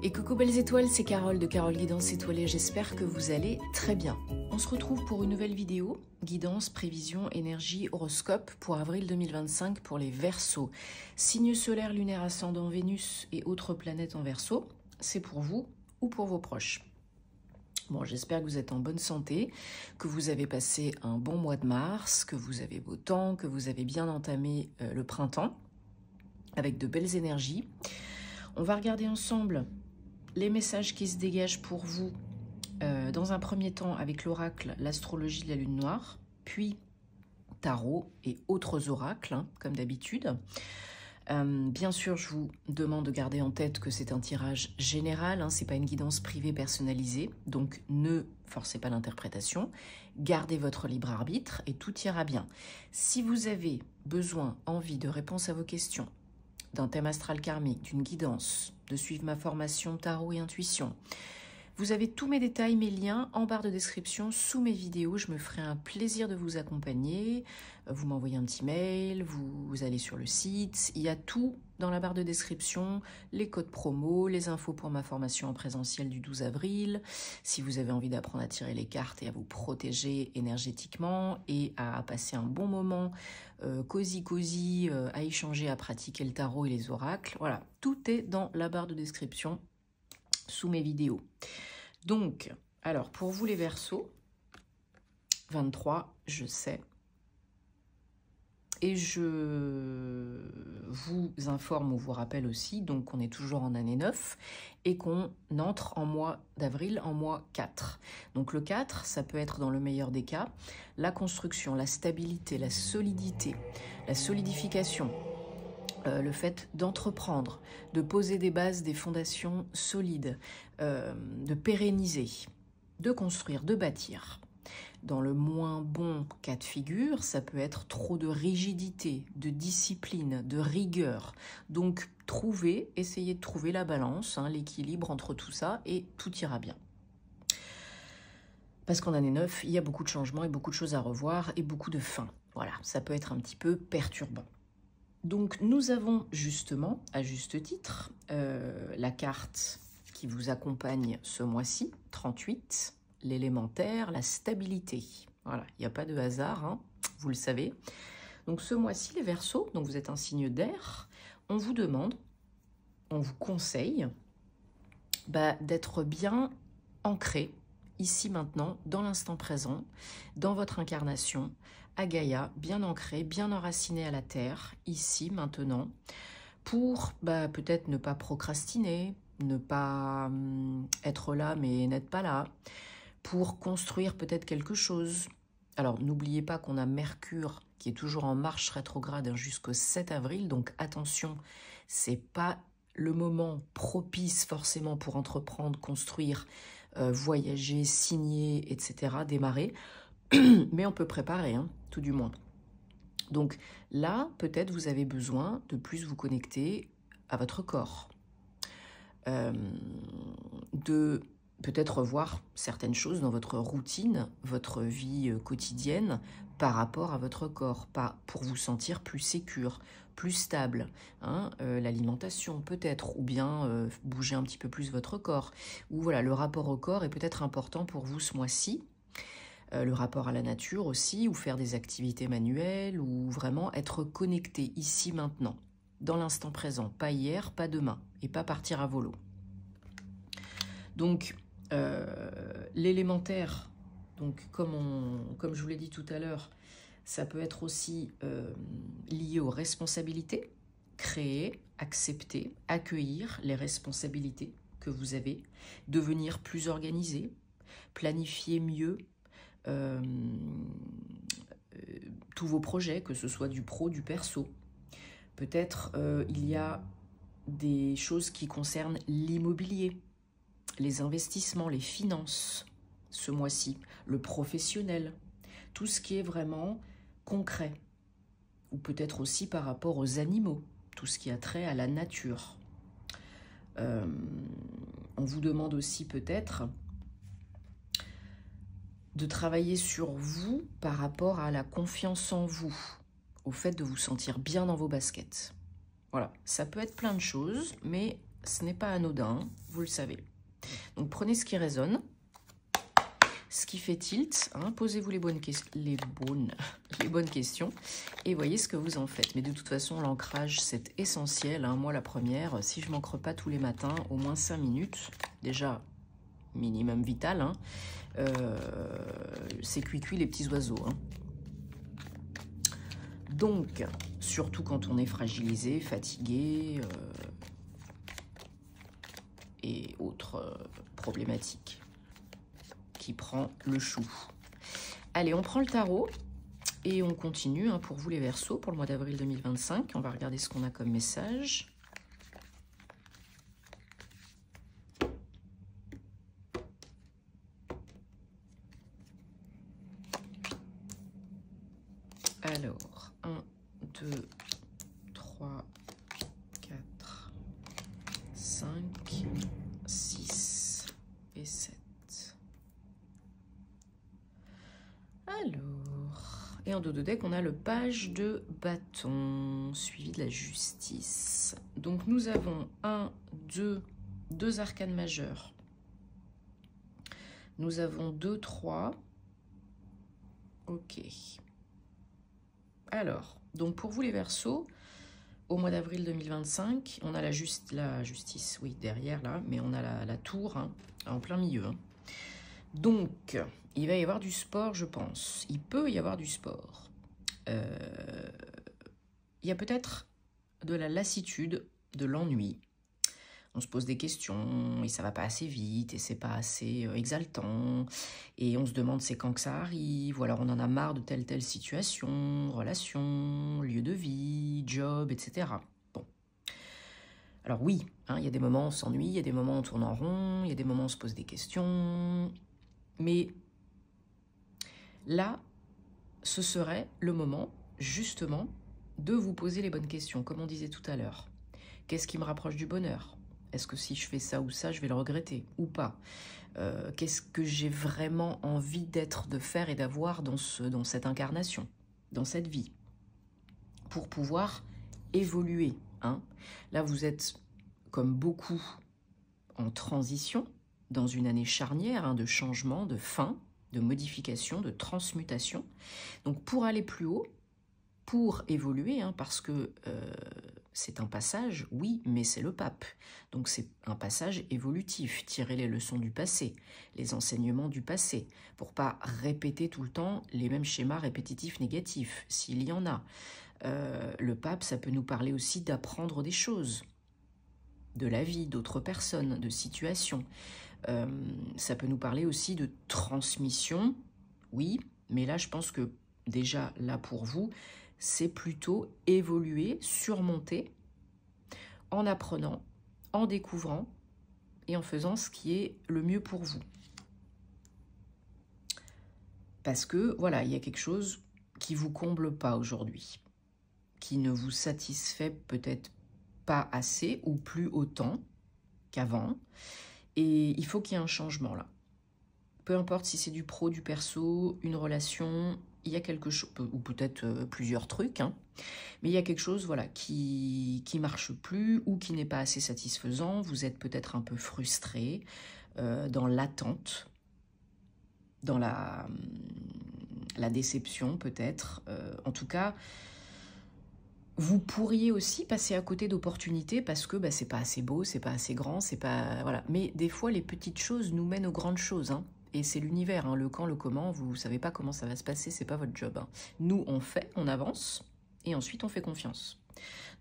Et coucou belles étoiles, c'est Carole de Carole Guidance Étoilée, j'espère que vous allez très bien. On se retrouve pour une nouvelle vidéo, guidance, prévision, énergie, horoscope pour avril 2025 pour les Verseaux. Signe solaire, lunaire, ascendant, Vénus et autres planètes en Verseau, c'est pour vous ou pour vos proches. Bon, j'espère que vous êtes en bonne santé, que vous avez passé un bon mois de mars, que vous avez beau temps, que vous avez bien entamé le printemps avec de belles énergies. On va regarder ensemble les messages qui se dégagent pour vous dans un premier temps avec l'oracle, l'astrologie de la lune noire, puis tarot et autres oracles, hein, comme d'habitude. Bien sûr, je vous demande de garder en tête que c'est un tirage général, hein, c'est pas une guidance privée personnalisée, donc ne forcez pas l'interprétation, gardez votre libre arbitre et tout ira bien. Si vous avez besoin, envie de réponses à vos questions, d'un thème astral karmique, d'une guidance, de suivre ma formation tarot et intuition, vous avez tous mes détails, mes liens en barre de description sous mes vidéos. Je me ferai un plaisir de vous accompagner. Vous m'envoyez un petit mail, vous allez sur le site. Il y a tout dans la barre de description, les codes promo, les infos pour ma formation en présentiel du 12 avril. Si vous avez envie d'apprendre à tirer les cartes et à vous protéger énergétiquement et à passer un bon moment cosy, à échanger, à pratiquer le tarot et les oracles. Voilà, tout est dans la barre de description sous mes vidéos. Donc, alors, pour vous les Verseaux, 23, je sais. Et je vous informe ou vous rappelle aussi, donc qu'on est toujours en année 9 et qu'on entre en mois d'avril, en mois 4. Donc le 4, ça peut être dans le meilleur des cas, la construction, la stabilité, la solidité, la solidification, le fait d'entreprendre, de poser des bases, des fondations solides, de pérenniser, de construire, de bâtir. Dans le moins bon cas de figure, ça peut être trop de rigidité, de discipline, de rigueur. Donc essayez de trouver la balance, hein, l'équilibre entre tout ça et tout ira bien. Parce qu'en année 9, il y a beaucoup de changements et beaucoup de choses à revoir et beaucoup de fins. Voilà, ça peut être un petit peu perturbant. Donc nous avons justement, à juste titre, la carte qui vous accompagne ce mois-ci, 38, l'élémentaire, la stabilité. Voilà, il n'y a pas de hasard, hein, vous le savez. Donc ce mois-ci, les Verseaux, donc vous êtes un signe d'air, on vous demande, on vous conseille d'être bien ancré, ici maintenant, dans l'instant présent, dans votre incarnation, à Gaïa, bien ancré, bien enraciné à la terre, ici, maintenant, pour peut-être ne pas procrastiner, ne pas être là mais n'être pas là, pour construire peut-être quelque chose. Alors, n'oubliez pas qu'on a Mercure qui est toujours en marche rétrograde jusqu'au 7 avril, donc attention, c'est pas le moment propice forcément pour entreprendre, construire, voyager, signer, etc., démarrer, mais on peut préparer, hein, tout du moins. Donc là, peut-être vous avez besoin de plus vous connecter à votre corps, de peut-être revoir certaines choses dans votre routine, votre vie quotidienne par rapport à votre corps, pas pour vous sentir plus sécure, plus stable, hein, l'alimentation peut-être, ou bien bouger un petit peu plus votre corps, ou voilà, le rapport au corps est peut-être important pour vous ce mois-ci. Le rapport à la nature aussi, ou faire des activités manuelles, ou vraiment être connecté ici maintenant, dans l'instant présent, pas hier, pas demain, et pas partir à volo. Donc, l'élémentaire, donc comme je vous l'ai dit tout à l'heure, ça peut être aussi lié aux responsabilités, créer, accepter, accueillir les responsabilités que vous avez, devenir plus organisé, planifier mieux, tous vos projets, que ce soit du pro, du perso. Peut-être il y a des choses qui concernent l'immobilier, les investissements, les finances, ce mois-ci, le professionnel, tout ce qui est vraiment concret, ou peut-être aussi par rapport aux animaux, tout ce qui a trait à la nature. On vous demande aussi peut-être de travailler sur vous par rapport à la confiance en vous, au fait de vous sentir bien dans vos baskets. Voilà, ça peut être plein de choses, mais ce n'est pas anodin, vous le savez. Donc prenez ce qui résonne, ce qui fait tilt, hein, posez-vous les bonnes questions et voyez ce que vous en faites. Mais de toute façon, l'ancrage, c'est essentiel. Hein. Moi, la première, si je m'ancre pas tous les matins, au moins 5 minutes, déjà minimum vital, hein, c'est cuit les petits oiseaux. Hein. Donc, surtout quand on est fragilisé, fatigué et autres problématiques qui prend le chou. Allez, on prend le tarot et on continue hein, pour vous les Verseaux pour le mois d'avril 2025. On va regarder ce qu'on a comme message. Alors, 1, 2, 3, 4, 5, 6 et 7. Alors, et en dos de deck, on a le page de bâton, suivi de la justice. Donc, nous avons deux arcanes majeurs. Nous avons 2, 3. Ok. Alors, donc pour vous les Verseaux, au mois d'avril 2025, on a la justice, oui, derrière là, mais on a la tour hein, en plein milieu. Hein. Donc, il va y avoir du sport, je pense. Il peut y avoir du sport. Il y a peut-être de la lassitude, de l'ennui. On se pose des questions et ça va pas assez vite et c'est pas assez exaltant. Et on se demande c'est quand que ça arrive. Ou alors on en a marre de telle situation, relation, lieu de vie, job, etc. Bon. Alors oui, hein, il y a des moments où on s'ennuie, il y a des moments où on tourne en rond, il y a des moments où on se pose des questions. Mais là, ce serait le moment, justement, de vous poser les bonnes questions, comme on disait tout à l'heure. Qu'est-ce qui me rapproche du bonheur ? Est-ce que si je fais ça ou ça, je vais le regretter ou pas? Qu'est-ce que j'ai vraiment envie d'être, de faire et d'avoir dans cette incarnation, dans cette vie, pour pouvoir évoluer hein. Là, vous êtes, comme beaucoup, en transition, dans une année charnière hein, de changement, de fin, de modification, de transmutation. Donc, pour aller plus haut, pour évoluer, hein, parce que c'est un passage, oui, mais c'est le pape. Donc c'est un passage évolutif, tirer les leçons du passé, les enseignements du passé, pour pas répéter tout le temps les mêmes schémas répétitifs négatifs, s'il y en a. Le pape, ça peut nous parler aussi d'apprendre des choses, de la vie, d'autres personnes, de situations. Ça peut nous parler aussi de transmission, oui, mais là je pense que déjà là pour vous, c'est plutôt évoluer, surmonter, en apprenant, en découvrant et en faisant ce qui est le mieux pour vous. Parce que, voilà, il y a quelque chose qui ne vous comble pas aujourd'hui, qui ne vous satisfait peut-être pas assez ou plus autant qu'avant. Et il faut qu'il y ait un changement là. Peu importe si c'est du pro, du perso, une relation, il y a quelque chose, ou peut-être plusieurs trucs, hein, mais il y a quelque chose voilà, qui marche plus ou qui n'est pas assez satisfaisant. Vous êtes peut-être un peu frustré, dans l'attente, dans la déception peut-être. En tout cas, vous pourriez aussi passer à côté d'opportunités parce que c'est pas assez beau, c'est pas assez grand, c'est pas... Voilà. Mais des fois, les petites choses nous mènent aux grandes choses, hein. Et c'est l'univers, hein, le quand, le comment, vous ne savez pas comment ça va se passer, c'est pas votre job. Hein. Nous, on fait, on avance, et ensuite on fait confiance.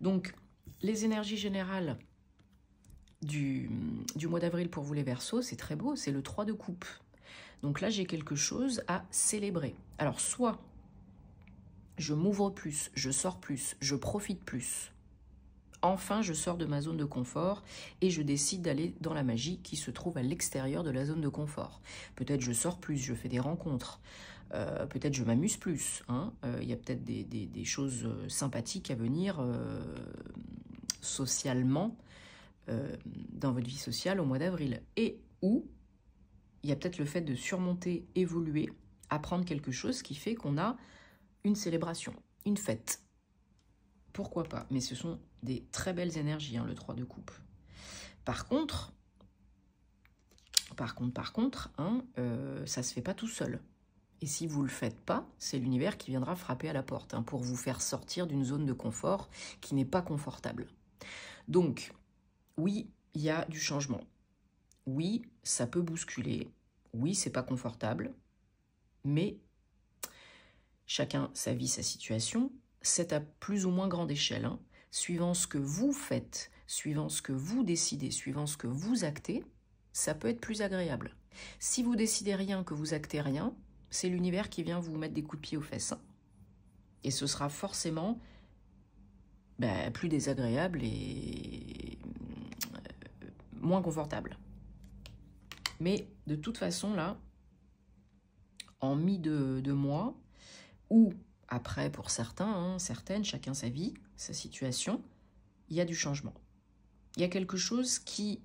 Donc, les énergies générales du mois d'avril pour vous les Verseaux, c'est très beau, c'est le 3 de coupe. Donc là, j'ai quelque chose à célébrer. Alors, soit je m'ouvre plus, je sors plus, je profite plus. Enfin, je sors de ma zone de confort et je décide d'aller dans la magie qui se trouve à l'extérieur de la zone de confort. Peut-être je sors plus, je fais des rencontres, peut-être je m'amuse plus. Hein. Y a peut-être des choses sympathiques à venir socialement dans votre vie sociale au mois d'avril. Et où il y a peut-être le fait de surmonter, évoluer, apprendre quelque chose qui fait qu'on a une célébration, une fête. Pourquoi pas? Mais ce sont des très belles énergies, hein, le 3 de coupe. Par contre, hein, ça ne se fait pas tout seul. Et si vous ne le faites pas, c'est l'univers qui viendra frapper à la porte hein, pour vous faire sortir d'une zone de confort qui n'est pas confortable. Donc, oui, il y a du changement. Oui, ça peut bousculer. Oui, c'est pas confortable. Mais chacun sa vie, sa situation. C'est à plus ou moins grande échelle. Hein. Suivant ce que vous faites, suivant ce que vous décidez, suivant ce que vous actez, ça peut être plus agréable. Si vous décidez rien, que vous actez rien, c'est l'univers qui vient vous mettre des coups de pied aux fesses. Hein. Et ce sera forcément plus désagréable et moins confortable. Mais de toute façon, là, en mi de mois, ou après pour certains, hein, certaines, chacun sa vie, sa situation, il y a du changement. Il y a quelque chose qui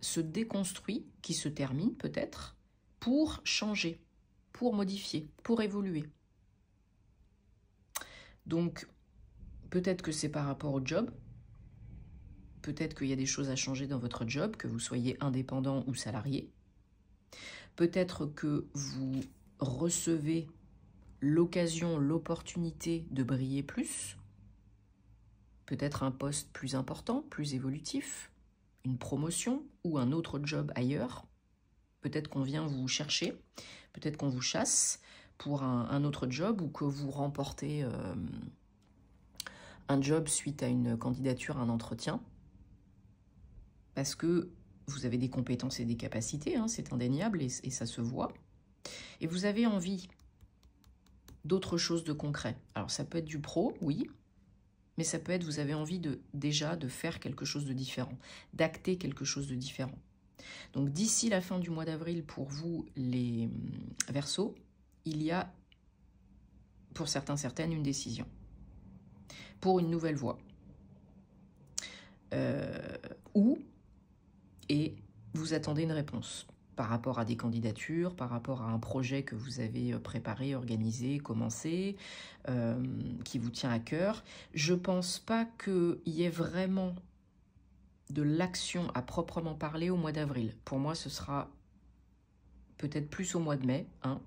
se déconstruit, qui se termine peut-être, pour changer, pour modifier, pour évoluer. Donc, peut-être que c'est par rapport au job, peut-être qu'il y a des choses à changer dans votre job, que vous soyez indépendant ou salarié. Peut-être que vous recevez l'occasion, l'opportunité de briller plus. Peut-être un poste plus important, plus évolutif, une promotion ou un autre job ailleurs. Peut-être qu'on vient vous chercher, peut-être qu'on vous chasse pour un autre job ou que vous remportez un job suite à une candidature, un entretien. Parce que vous avez des compétences et des capacités, hein, c'est indéniable et ça se voit. Et vous avez envie d'autre chose de concret. Alors ça peut être du pro, oui, mais ça peut être, vous avez envie déjà de faire quelque chose de différent, d'acter quelque chose de différent. Donc d'ici la fin du mois d'avril, pour vous les Verseaux, il y a, pour certains, certaines, une décision. Pour une nouvelle voie. Et vous attendez une réponse par rapport à des candidatures, par rapport à un projet que vous avez préparé, organisé, commencé, qui vous tient à cœur. Je ne pense pas qu'il y ait vraiment de l'action à proprement parler au mois d'avril. Pour moi, ce sera peut-être plus au mois de mai. Hein.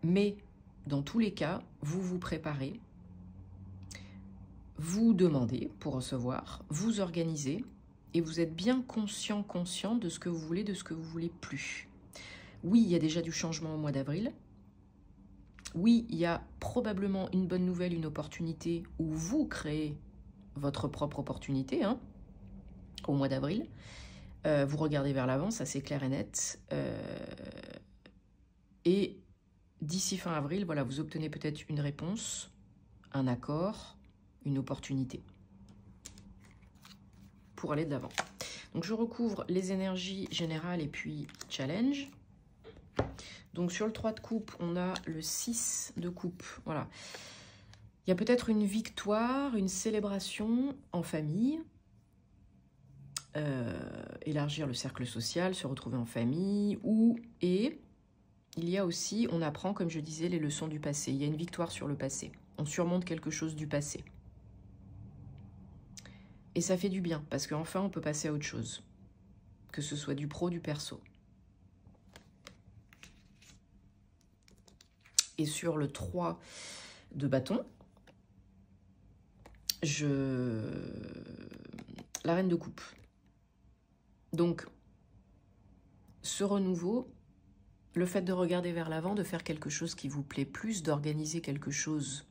Mais dans tous les cas, vous vous préparez, vous demandez pour recevoir, vous organisez, et vous êtes bien conscient de ce que vous voulez, de ce que vous voulez plus. Oui, il y a déjà du changement au mois d'avril. Oui, il y a probablement une bonne nouvelle, une opportunité où vous créez votre propre opportunité hein, au mois d'avril. Vous regardez vers l'avant, ça c'est clair et net. Et d'ici fin avril, voilà, vous obtenez peut-être une réponse, un accord, une opportunité pour aller de l'avant. Donc je recouvre les énergies générales et puis challenge. Donc sur le 3 de coupe, on a le 6 de coupe. Voilà. Il y a peut-être une victoire, une célébration en famille. Élargir le cercle social, se retrouver en famille. Et il y a aussi, on apprend, comme je disais, les leçons du passé. Il y a une victoire sur le passé. On surmonte quelque chose du passé. Et ça fait du bien, parce qu'enfin, on peut passer à autre chose. Que ce soit du pro, du perso. Et sur le 3 de bâton, la reine de coupe. Donc, ce renouveau, le fait de regarder vers l'avant, de faire quelque chose qui vous plaît plus, d'organiser quelque chose,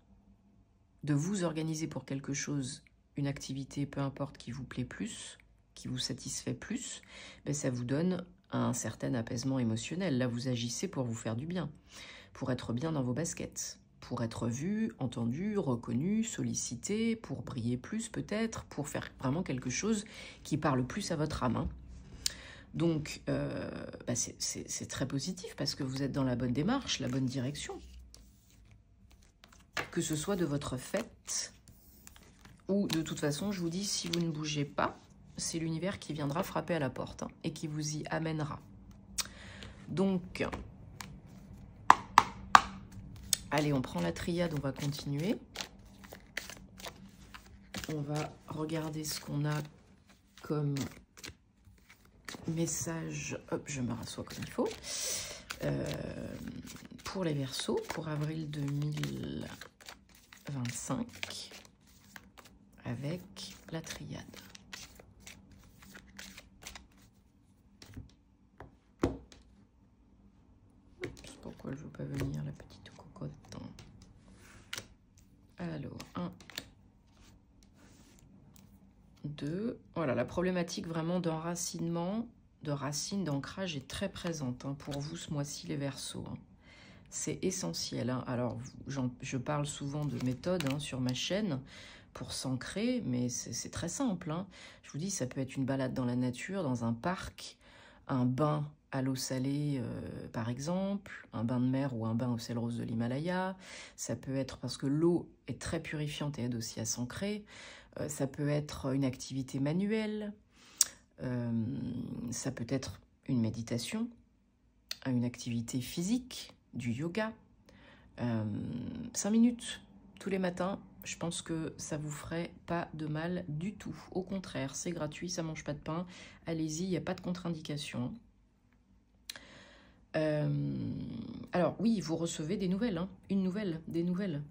de vous organiser pour quelque chose, une activité, peu importe, qui vous plaît plus, qui vous satisfait plus, ben ça vous donne un certain apaisement émotionnel. Là, vous agissez pour vous faire du bien, pour être bien dans vos baskets, pour être vu, entendu, reconnu, sollicité, pour briller plus peut-être, pour faire vraiment quelque chose qui parle plus à votre âme. Hein. Donc, c'est très positif parce que vous êtes dans la bonne démarche, la bonne direction. Que ce soit de votre fait ou de toute façon, je vous dis, si vous ne bougez pas, c'est l'univers qui viendra frapper à la porte hein, et qui vous y amènera. Donc, allez, on prend la triade, on va continuer. On va regarder ce qu'on a comme message, hop, je me rassois comme il faut, pour les Verseaux, pour avril 2025, avec la triade. Pourquoi elle ne veut pas venir, la petite cocotte? Alors, 1, 2. Voilà, la problématique vraiment d'enracinement, de racine, d'ancrage est très présente pour vous ce mois-ci, les Verseaux. C'est essentiel. Alors, je parle souvent de méthode sur ma chaîne pour s'ancrer, mais c'est très simple. Je vous dis, ça peut être une balade dans la nature, dans un parc, un bain à l'eau salée, par exemple, un bain de mer ou un bain au sel rose de l'Himalaya. Ça peut être parce que l'eau est très purifiante et aide aussi à s'ancrer. Ça peut être une activité manuelle. Ça peut être une méditation, une activité physique, du yoga. 5 minutes tous les matins, je pense que ça vous ferait pas de mal du tout. Au contraire, c'est gratuit, ça mange pas de pain. Allez-y, il n'y a pas de contre-indication. Alors oui, vous recevez des nouvelles, des nouvelles,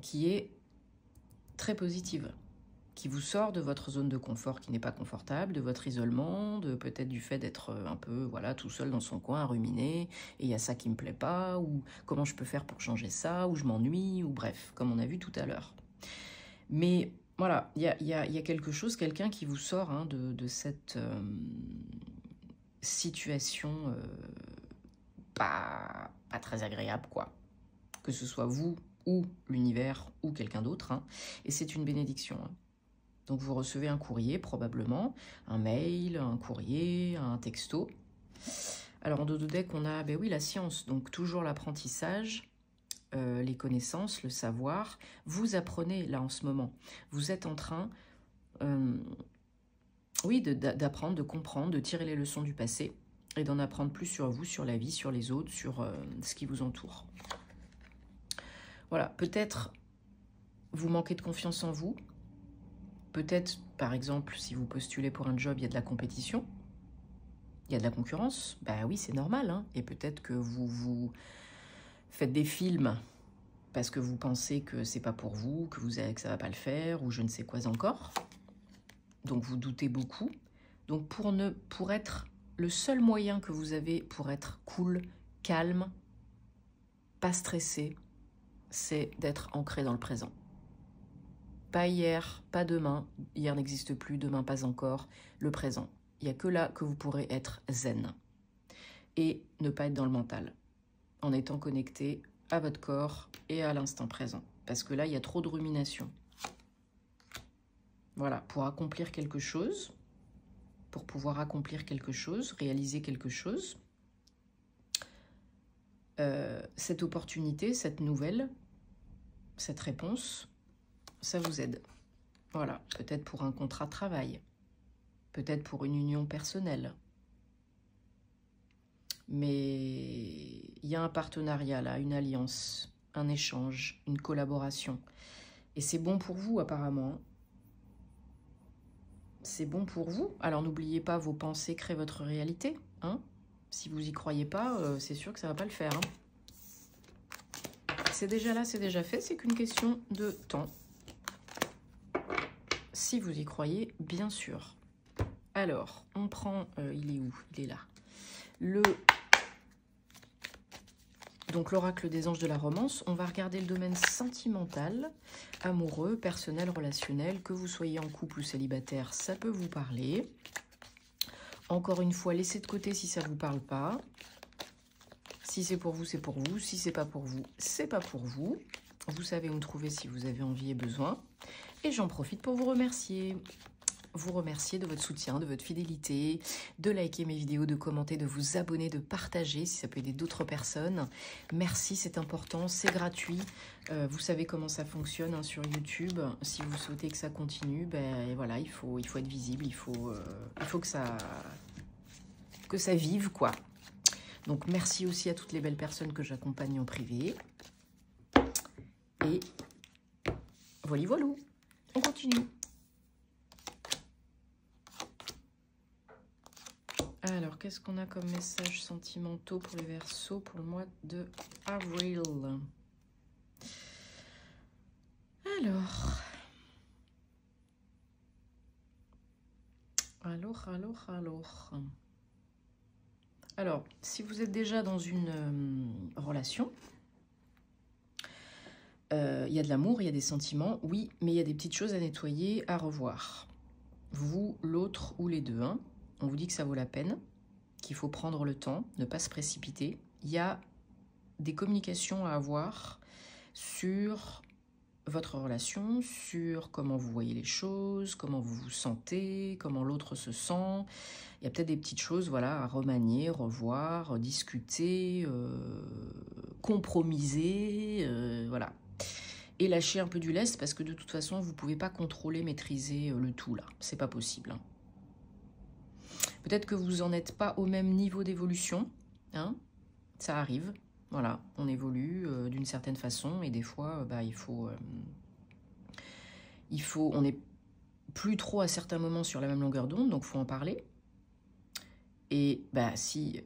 qui est très positive, qui vous sort de votre zone de confort qui n'est pas confortable, de votre isolement, de peut-être du fait d'être un peu voilà tout seul dans son coin à ruminer, et il y a ça qui me plaît pas, ou comment je peux faire pour changer ça, ou je m'ennuie, ou bref, comme on a vu tout à l'heure. Mais voilà, il y a quelque chose, quelqu'un qui vous sort de cette situation pas très agréable, quoi. Que ce soit vous, ou l'univers, ou quelqu'un d'autre, et c'est une bénédiction. Donc vous recevez un courrier probablement, un mail, un courrier, un texto. Alors en dos de deck, on a oui, la science, donc toujours l'apprentissage, les connaissances, le savoir. Vous apprenez là en ce moment. Vous êtes en train oui, d'apprendre, de comprendre, de tirer les leçons du passé et d'en apprendre plus sur vous, sur la vie, sur les autres, sur ce qui vous entoure. Voilà, peut-être vous manquez de confiance en vous. Peut-être, par exemple, si vous postulez pour un job, il y a de la compétition, il y a de la concurrence. Bah oui, c'est normal. Et peut-être que vous faites des films parce que vous pensez que c'est pas pour vous, que ça va pas le faire, ou je ne sais quoi encore. Donc vous doutez beaucoup. Donc pour être le seul moyen que vous avez pour être cool, calme, pas stressé, c'est d'être ancré dans le présent. Pas hier, pas demain, hier n'existe plus, demain pas encore, le présent. Il n'y a que là que vous pourrez être zen. Et ne pas être dans le mental, en étant connecté à votre corps et à l'instant présent. Parce que là, il y a trop de rumination. Voilà, pour accomplir quelque chose, pour pouvoir accomplir quelque chose, réaliser quelque chose, cette opportunité, cette nouvelle, cette réponse, ça vous aide. Voilà, peut-être pour un contrat de travail, peut-être pour une union personnelle. Mais il y a un partenariat là, une alliance, un échange, une collaboration. Et c'est bon pour vous apparemment. C'est bon pour vous. Alors n'oubliez pas, vos pensées créent votre réalité. Si vous y croyez pas, c'est sûr que ça va pas le faire. C'est déjà là, c'est déjà fait, c'est qu'une question de temps. Si vous y croyez, bien sûr. Alors, on prend... il est où? Il est là. Donc, l'oracle des anges de la romance. On va regarder le domaine sentimental, amoureux, personnel, relationnel. Que vous soyez en couple ou célibataire, ça peut vous parler. Encore une fois, laissez de côté si ça ne vous parle pas. Si c'est pour vous, c'est pour vous. Si c'est pas pour vous, c'est pas pour vous. Vous savez où me trouver si vous avez envie et besoin. Et j'en profite pour vous remercier. Vous remercier de votre soutien, de votre fidélité, de liker mes vidéos, de commenter, de vous abonner, de partager si ça peut aider d'autres personnes. Merci, c'est important, c'est gratuit. Vous savez comment ça fonctionne sur YouTube. Si vous souhaitez que ça continue, voilà, il faut être visible, il faut que ça vive, quoi. Donc, merci aussi à toutes les belles personnes que j'accompagne en privé. Et voilà, on continue. Alors, qu'est-ce qu'on a comme messages sentimentaux pour les Verseaux pour le mois de avril? Alors, si vous êtes déjà dans une relation, il y a de l'amour, il y a des sentiments, oui, mais il y a des petites choses à nettoyer, à revoir. Vous, l'autre ou les deux, hein. On vous dit que ça vaut la peine, qu'il faut prendre le temps, ne pas se précipiter. Il y a des communications à avoir sur votre relation, sur comment vous voyez les choses, comment vous vous sentez, comment l'autre se sent. Il y a peut-être des petites choses, voilà, à remanier, revoir, discuter, compromiser, voilà. Et lâcher un peu du lest, parce que de toute façon, vous ne pouvez pas contrôler, maîtriser le tout, là. C'est pas possible, hein. Peut-être que vous n'en êtes pas au même niveau d'évolution, hein. Ça arrive, voilà. On évolue d'une certaine façon, et des fois, on n'est plus trop à certains moments sur la même longueur d'onde, donc il faut en parler. Et si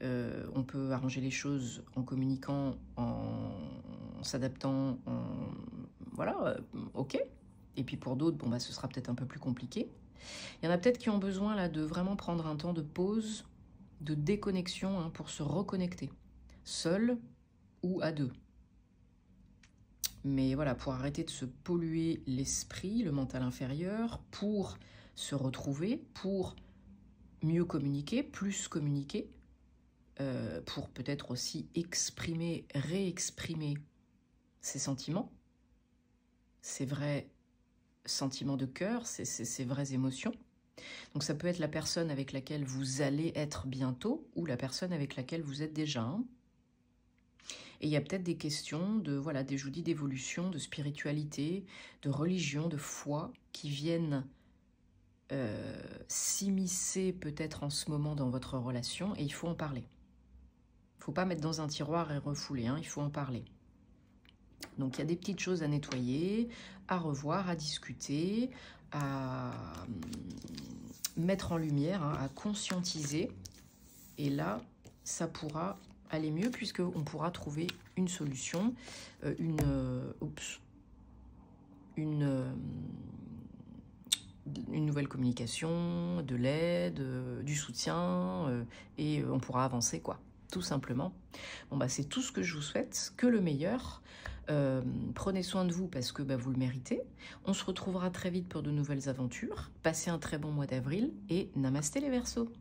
on peut arranger les choses en communiquant, en s'adaptant, voilà, ok. Et puis pour d'autres, ce sera peut-être un peu plus compliqué. Il y en a peut-être qui ont besoin là de vraiment prendre un temps de pause, de déconnexion, hein, pour se reconnecter, seul ou à deux. Mais voilà, pour arrêter de se polluer l'esprit, le mental inférieur, pour se retrouver, pour mieux communiquer, plus communiquer, pour peut-être aussi exprimer, réexprimer ses sentiments, ses vrais sentiments de cœur, ses vraies émotions. Donc ça peut être la personne avec laquelle vous allez être bientôt ou la personne avec laquelle vous êtes déjà, hein. Et il y a peut-être des questions de, voilà, je vous dis, d'évolution, de spiritualité, de religion, de foi qui viennent s'immiscer peut-être en ce moment dans votre relation, et il faut en parler. Il ne faut pas mettre dans un tiroir et refouler, hein, il faut en parler. Donc il y a des petites choses à nettoyer, à revoir, à discuter, à mettre en lumière, hein, à conscientiser. Et là, ça pourra aller mieux puisqu'on pourra trouver une solution, une nouvelle communication, de l'aide, du soutien, et on pourra avancer, quoi, tout simplement. C'est tout ce que je vous souhaite, que le meilleur. Prenez soin de vous parce que vous le méritez. On se retrouvera très vite pour de nouvelles aventures. Passez un très bon mois d'avril et namasté les Verseaux.